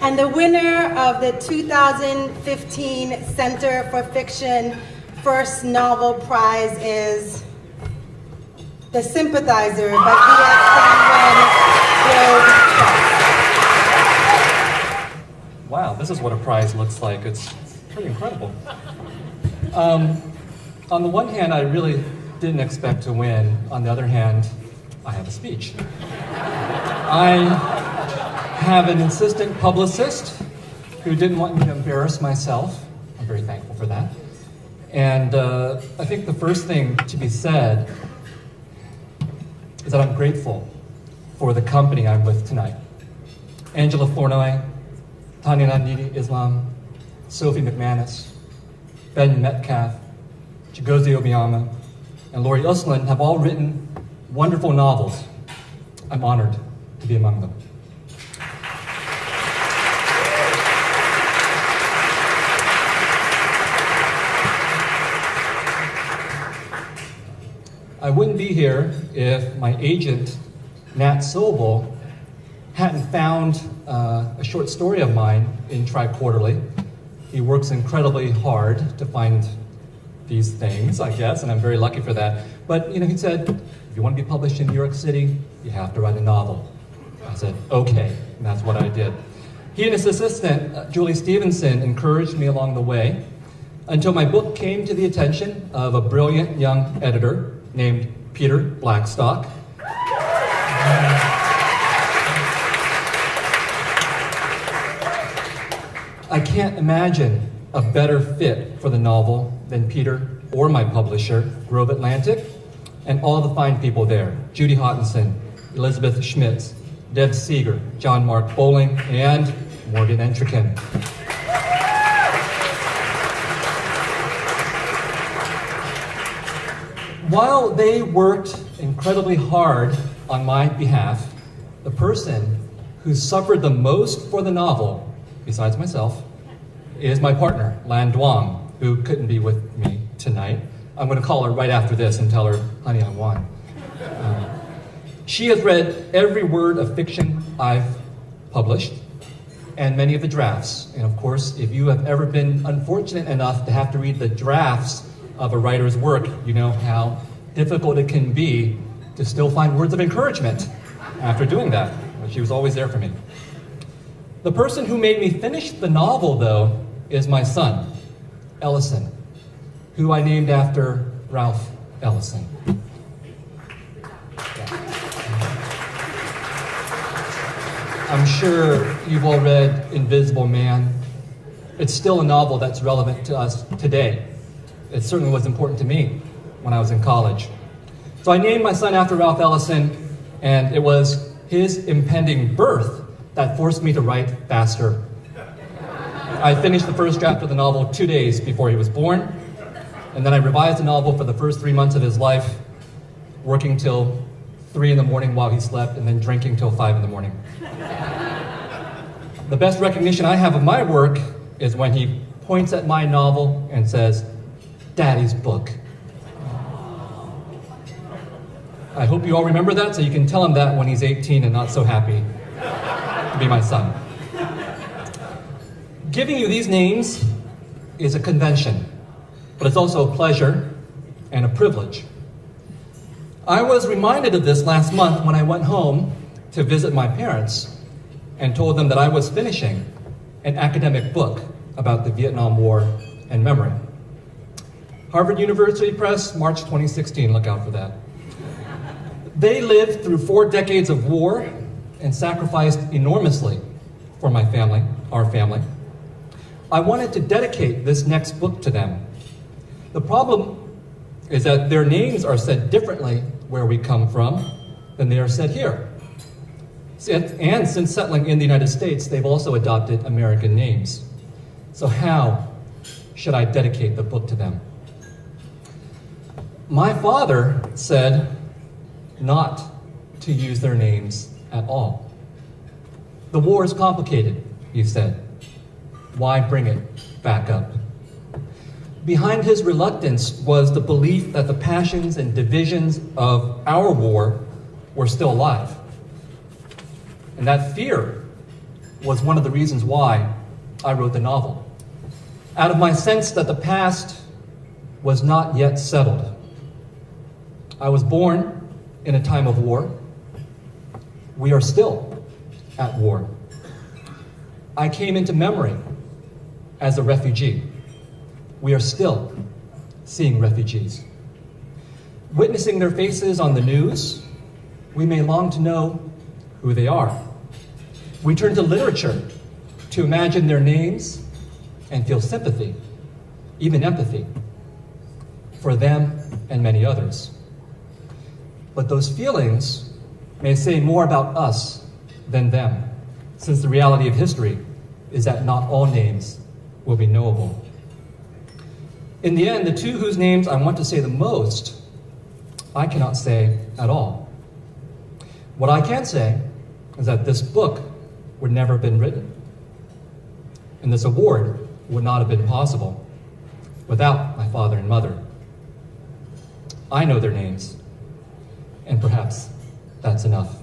And the winner of the 2015 Center for Fiction First Novel Prize is The Sympathizer by Viet Thanh Nguyen. Wow, this is what a prize looks like. It's pretty incredible. On the one hand, I really didn't expect to win. On the other hand, I have a speech. I have an insistent publicist who didn't want me to embarrass myself. I'm very thankful for that. And I think the first thing to be said is that I'm grateful for the company I'm with tonight. Angela Flournoy, Tanya Nandini Islam, Sophie McManus, Ben Metcalf, Chigozie Obiama, and Laurie Uslan have all written wonderful novels. I'm honored to be among them. I wouldn't be here if my agent, Nat Sobel, hadn't found a short story of mine in Tri-Quarterly. He works incredibly hard to find these things, I guess, and I'm very lucky for that. But he said, if you want to be published in New York City, you have to write a novel. I said, okay, and that's what I did. He and his assistant, Julie Stevenson, encouraged me along the way until my book came to the attention of a brilliant young editor named Peter Blackstock. I can't imagine a better fit for the novel than Peter or my publisher, Grove Atlantic, and all the fine people there. Judy Hottenson, Elizabeth Schmitz, Deb Seeger, John Mark Bowling, and Morgan Entrekin. While they worked incredibly hard on my behalf, the person who suffered the most for the novel, besides myself, is my partner, Lan Duong, who couldn't be with me tonight. I'm going to call her right after this and tell her, honey, I won. She has read every word of fiction I've published and many of the drafts. And of course, if you have ever been unfortunate enough to have to read the drafts of a writer's work, you know how difficult it can be to still find words of encouragement after doing that. She was always there for me. The person who made me finish the novel, though, is my son, Ellison, who I named after Ralph Ellison. I'm sure you've all read Invisible Man. It's still a novel that's relevant to us today. It certainly was important to me when I was in college. So I named my son after Ralph Ellison, and it was his impending birth that forced me to write faster. I finished the first draft of the novel 2 days before he was born, and then I revised the novel for the first 3 months of his life, working till 3 in the morning while he slept, and then drinking till 5 in the morning. The best recognition I have of my work is when he points at my novel and says, "Daddy's book." I hope you all remember that so you can tell him that when he's 18 and not so happy to be my son. Giving you these names is a convention, but it's also a pleasure and a privilege. I was reminded of this last month when I went home to visit my parents and told them that I was finishing an academic book about the Vietnam War and memory. Harvard University Press, March 2016, look out for that. They lived through 4 decades of war and sacrificed enormously for my family, our family. I wanted to dedicate this next book to them. The problem is that their names are said differently where we come from than they are said here. And since settling in the United States, they've also adopted American names. So how should I dedicate the book to them? My father said not to use their names at all. The war is complicated, he said. Why bring it back up? Behind his reluctance was the belief that the passions and divisions of our war were still alive. And that fear was one of the reasons why I wrote the novel. Out of my sense that the past was not yet settled. I was born in a time of war. We are still at war. I came into memory as a refugee. We are still seeing refugees. Witnessing their faces on the news, we may long to know who they are. We turn to literature to imagine their names and feel sympathy, even empathy, for them and many others. But those feelings may say more about us than them, since the reality of history is that not all names will be knowable. In the end, the two whose names I want to say the most, I cannot say at all. What I can say is that this book would never have been written, and this award would not have been possible without my father and mother. I know their names, and perhaps that's enough.